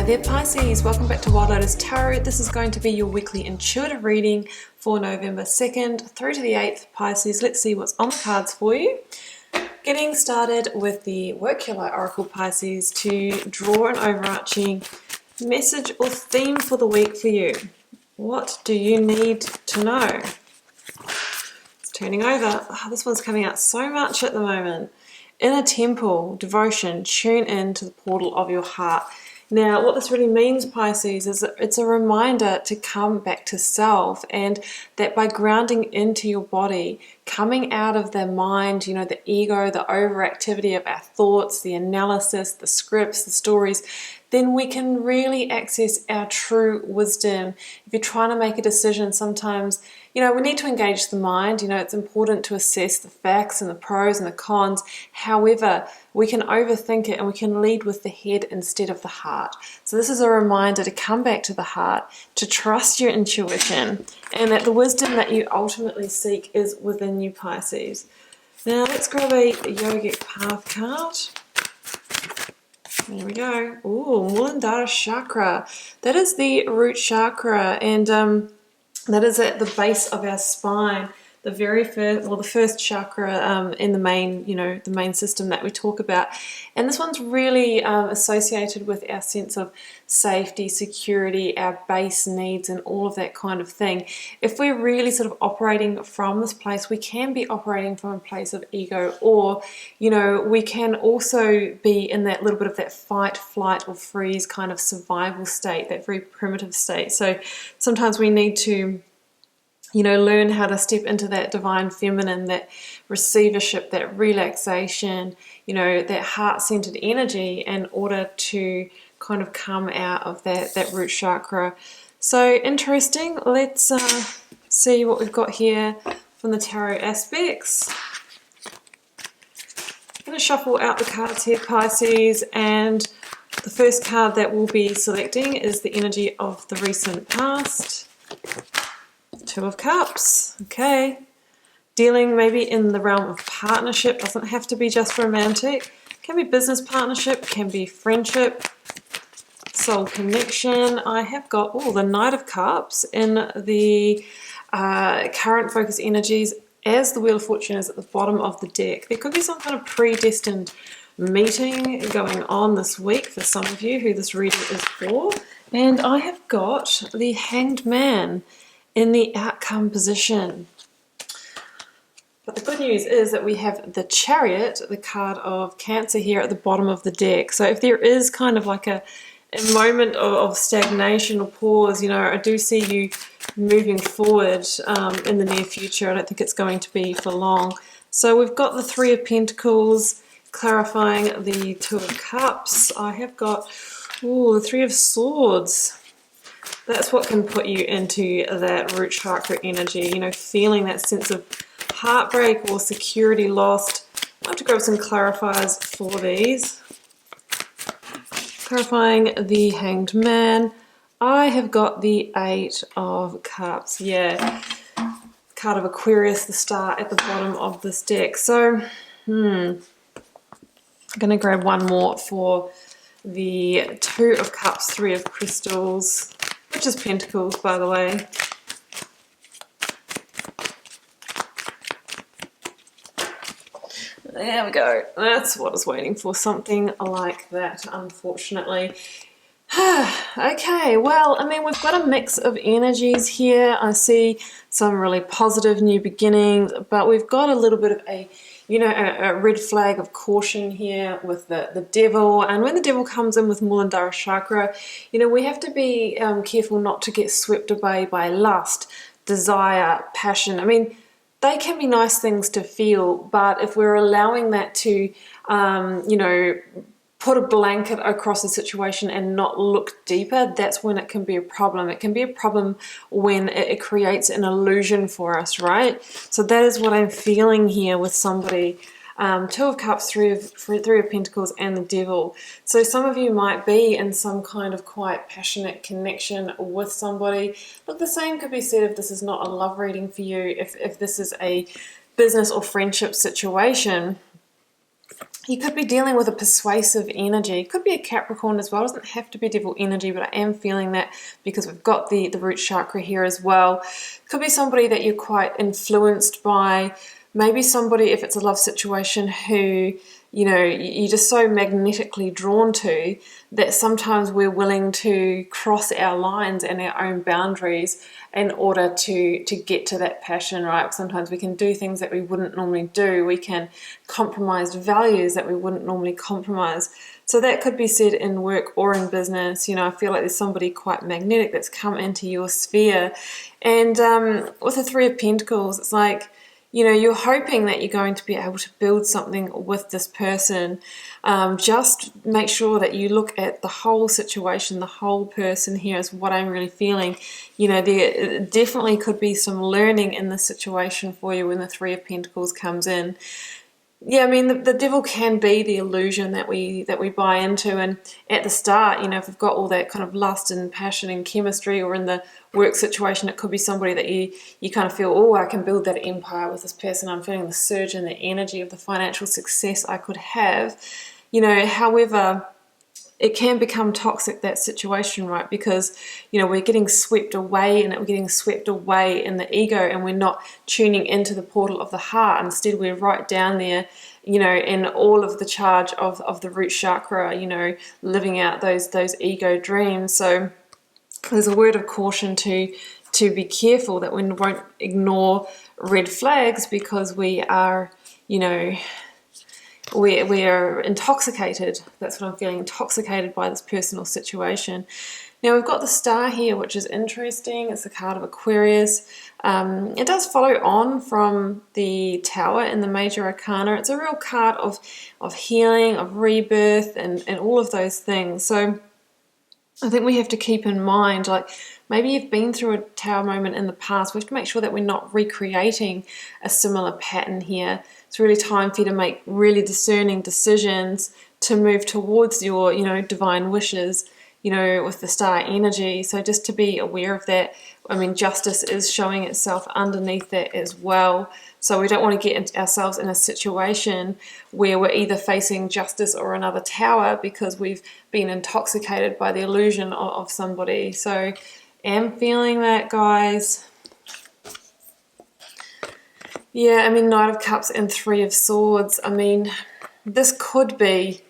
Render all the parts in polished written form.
Hi there Pisces, welcome back to Wild Lotus Tarot. This is going to be your weekly intuitive reading for November 2nd through to the 8th. Pisces, let's see what's on the cards for you. Getting started with the Work Your Light Oracle, Pisces, to draw an overarching message or theme for the week for you. What do you need to know? It's turning over. Oh, this one's coming out so much at the moment. Inner temple, devotion, tune in to the portal of your heart. Now, what this really means, Pisces, is that it's a reminder to come back to self, and that by grounding into your body, coming out of the mind, you know, the ego, the overactivity of our thoughts, the analysis, the scripts, the stories, then we can really access our true wisdom. If you're trying to make a decision, sometimes, you know, we need to engage the mind. You know, it's important to assess the facts and the pros and the cons. However, we can overthink it and we can lead with the head instead of the heart. So this is a reminder to come back to the heart, to trust your intuition, and that the wisdom that you ultimately seek is within you, Pisces. Now let's grab a Yogic Path card. There we go. Ooh, Muladhara Chakra. That is the root chakra, and that is at the base of our spine. The very first, well, the first chakra in the main, you know, the main system that we talk about. And this one's really associated with our sense of safety, security, our base needs, and all of that kind of thing. If we're really sort of operating from this place, we can be operating from a place of ego, or, you know, we can also be in that little bit of that fight, flight, or freeze kind of survival state, that very primitive state. So sometimes we need to, you know, learn how to step into that divine feminine, that receivership, that relaxation, you know, that heart-centered energy in order to kind of come out of that root chakra. So interesting. Let's see what we've got here from the tarot aspects. I'm going to shuffle out the cards here, Pisces, and the first card that we'll be selecting is the energy of the recent past. Two of Cups. Okay. Dealing maybe in the realm of partnership. Doesn't have to be just romantic. Can be business partnership, can be friendship, soul connection. I have got the Knight of Cups in the current focus energies, as the Wheel of Fortune is at the bottom of the deck. There could be some kind of predestined meeting going on this week for some of you who this reading is for. And I have got the Hanged Man in the outcome position. But the good news is that we have the Chariot, the card of Cancer, here at the bottom of the deck. So if there is kind of like a moment of stagnation or pause, you know, I do see you moving forward in the near future. I don't think it's going to be for long. So we've got the Three of Pentacles clarifying the Two of Cups. I have got the Three of Swords. That's what can put you into that root chakra energy, you know, feeling that sense of heartbreak or security lost. I have to grab some clarifiers for these. Clarifying the Hanged Man. I have got the Eight of Cups. Yeah, card of Aquarius, the star at the bottom of this deck. So, I'm going to grab one more for the Two of Cups, Three of Crystals, which is Pentacles, by the way. There we go. That's what I was waiting for, something like that, unfortunately. Okay, well, I mean, we've got a mix of energies here. I see some really positive new beginnings, but we've got a little bit of a, you know, a red flag of caution here with the devil. And when the devil comes in with Muladhara Chakra, you know, we have to be careful not to get swept away by lust, desire, passion. I mean, they can be nice things to feel, but if we're allowing that to, you know, put a blanket across a situation and not look deeper, that's when it can be a problem. It can be a problem when it creates an illusion for us, right? So that is what I'm feeling here with somebody. Two of Cups, Three of Pentacles, and the Devil. So some of you might be in some kind of quite passionate connection with somebody. Look, the same could be said if this is not a love reading for you, if this is a business or friendship situation. you could be dealing with a persuasive energy. It could be a Capricorn as well. It doesn't have to be devil energy, but I am feeling that because we've got the root chakra here as well. It could be somebody that you're quite influenced by. Maybe somebody, if it's a love situation, who, you know, you're just so magnetically drawn to that sometimes we're willing to cross our lines and our own boundaries in order to get to that passion, right? Sometimes we can do things that we wouldn't normally do. We can compromise values that we wouldn't normally compromise. So that could be said in work or in business. You know, I feel like there's somebody quite magnetic that's come into your sphere. And with the Three of Pentacles, it's like, you know, you're hoping that you're going to be able to build something with this person. Just make sure that you look at the whole situation, the whole person here is what I'm really feeling. You know, there definitely could be some learning in this situation for you when the Three of Pentacles comes in. Yeah, I mean, the devil can be the illusion that we buy into, and at the start, you know, if we've got all that kind of lust and passion and chemistry, or in the work situation, it could be somebody that you kind of feel, oh, I can build that empire with this person. I'm feeling the surge and the energy of the financial success I could have. You know, however, it can become toxic, that situation, right? Because, you know, we're getting swept away in it, we're getting swept away in the ego, and we're not tuning into the portal of the heart. Instead, we're right down there, you know, in all of the charge of the root chakra, you know, living out those ego dreams. So there's a word of caution to be careful that we won't ignore red flags, because we are, you know, we are intoxicated. That's what I'm feeling, intoxicated by this personal situation. Now we've got the star here, which is interesting. It's the card of Aquarius. It does follow on from the Tower in the Major Arcana. It's a real card of healing, of rebirth, and all of those things. So I think we have to keep in mind, like, maybe you've been through a Tower moment in the past. We have to make sure that we're not recreating a similar pattern here. It's really time for you to make really discerning decisions to move towards your, you know, divine wishes, you know, with the star energy. So just to be aware of that. I mean, justice is showing itself underneath that as well. So we don't want to get ourselves in a situation where we're either facing justice or another tower because we've been intoxicated by the illusion of somebody. So am feeling that, guys. Yeah, I mean, Knight of Cups and Three of Swords. I mean, this could be,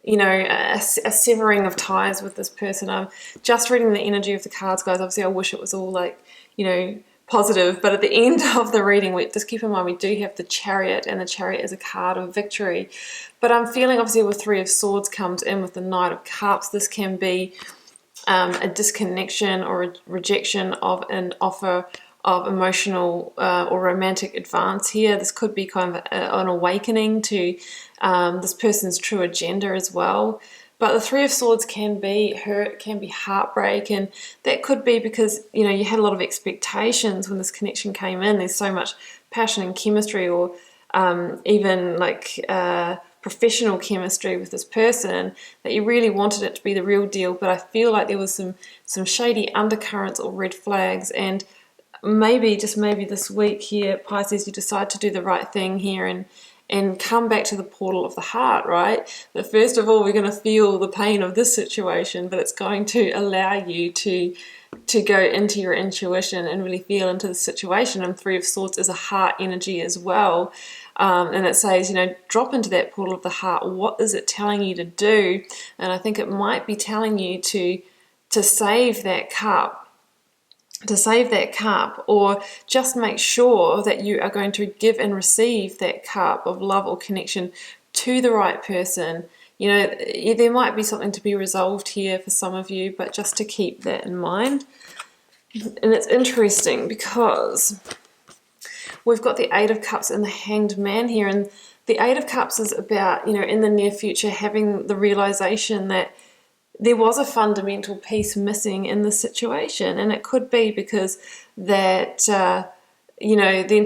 you know, a severing of ties with this person. I'm just reading the energy of the cards, guys. Obviously, I wish it was all, like, you know, positive. But at the end of the reading, just keep in mind, we do have the Chariot, and the Chariot is a card of victory. But I'm feeling, obviously, with Three of Swords comes in with the Knight of Cups. This can be a disconnection or a rejection of an offer of emotional or romantic advance here. This could be kind of an awakening to this person's true agenda as well. But the Three of Swords can be hurt, can be heartbreak, and that could be because, you know, you had a lot of expectations when this connection came in. There's so much passion and chemistry, or even like professional chemistry with this person, that you really wanted it to be the real deal. But I feel like there was some shady undercurrents or red flags, and maybe, just maybe this week here, Pisces, you decide to do the right thing here and come back to the portal of the heart, right? But first of all, we're going to feel the pain of this situation, but it's going to allow you to go into your intuition and really feel into the situation. And Three of Swords is a heart energy as well. And it says, you know, drop into that portal of the heart. What is it telling you to do? And I think it might be telling you to save that cup, or just make sure that you are going to give and receive that cup of love or connection to the right person. You know, there might be something to be resolved here for some of you, but just to keep that in mind. And it's interesting because we've got the Eight of Cups and the Hanged Man here, and the Eight of Cups is about, you know, in the near future having the realization that there was a fundamental piece missing in the situation, and it could be because that, you know, the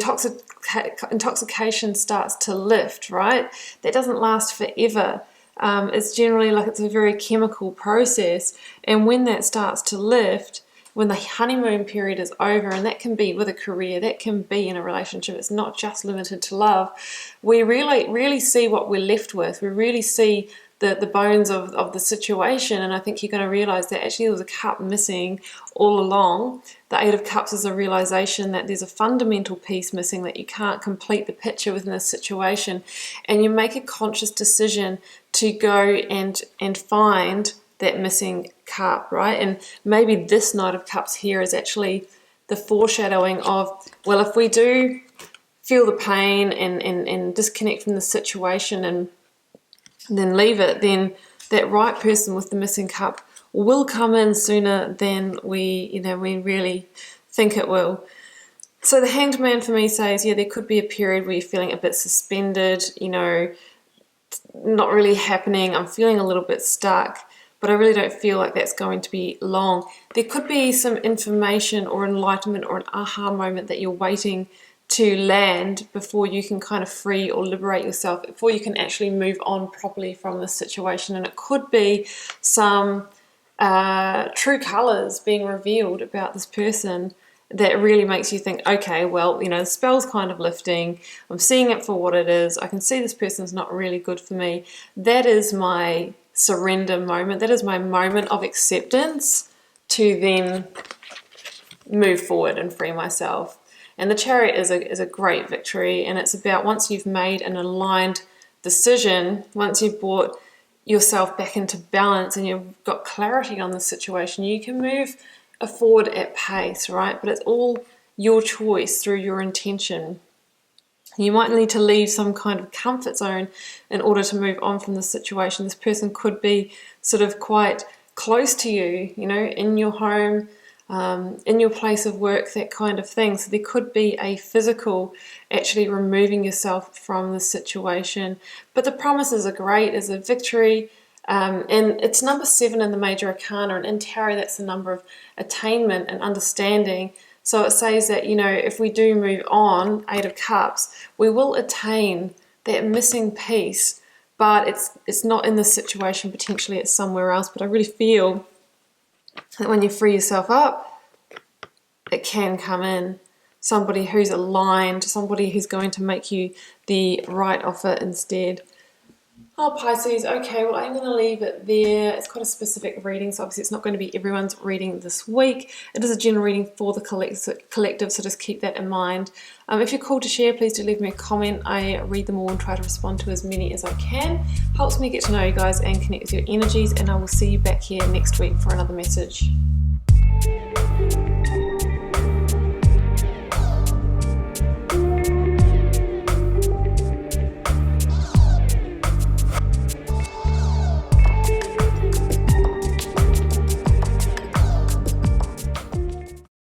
intoxication starts to lift, right? That doesn't last forever. It's generally like it's a very chemical process, and when that starts to lift, when the honeymoon period is over, and that can be with a career, that can be in a relationship, it's not just limited to love, we really see what we're left with. We really see the bones of the situation, and I think you're going to realize that actually there was a cup missing all along. The Eight of Cups is a realization that there's a fundamental piece missing, that you can't complete the picture within this situation, and you make a conscious decision to go and find that missing cup, right? And maybe this Knight of Cups here is actually the foreshadowing of, well, if we do feel the pain and disconnect from the situation and then leave it, then that right person with the missing cup will come in sooner than we really think it will. So the Hanged Man for me says, yeah, there could be a period where you're feeling a bit suspended, not really happening. I'm feeling a little bit stuck, but I really don't feel like that's going to be long. There could be some information or enlightenment or an aha moment that you're waiting to land before you can kind of free or liberate yourself, before you can actually move on properly from this situation. And it could be some true colors being revealed about this person that really makes you think, okay, well, the spell's kind of lifting. I'm seeing it for what it is. I can see this person's not really good for me. That is my surrender moment. That is my moment of acceptance to then move forward and free myself. And the Chariot is a great victory, and it's about once you've made an aligned decision, once you've brought yourself back into balance and you've got clarity on the situation, you can move forward at pace, right? But it's all your choice through your intention. You might need to leave some kind of comfort zone in order to move on from the situation. This person could be sort of quite close to you, in your home, in your place of work, that kind of thing. So there could be a physical actually removing yourself from the situation. But the promises are great, is a victory. And it's number 7 in the Major Arcana, and in tarot that's the number of attainment and understanding. So it says that, if we do move on, 8 of Cups, we will attain that missing piece, but it's not in this situation, potentially it's somewhere else. But I really feel that when you free yourself up, it can come in. Somebody who's aligned, somebody who's going to make you the right offer instead. Oh, Pisces, okay, well, I'm going to leave it there. It's quite a specific reading, so obviously it's not going to be everyone's reading this week. It is a general reading for the collective, so just keep that in mind. If you're called to share, please do leave me a comment. I read them all and try to respond to as many as I can. Helps me get to know you guys and connect with your energies, and I will see you back here next week for another message.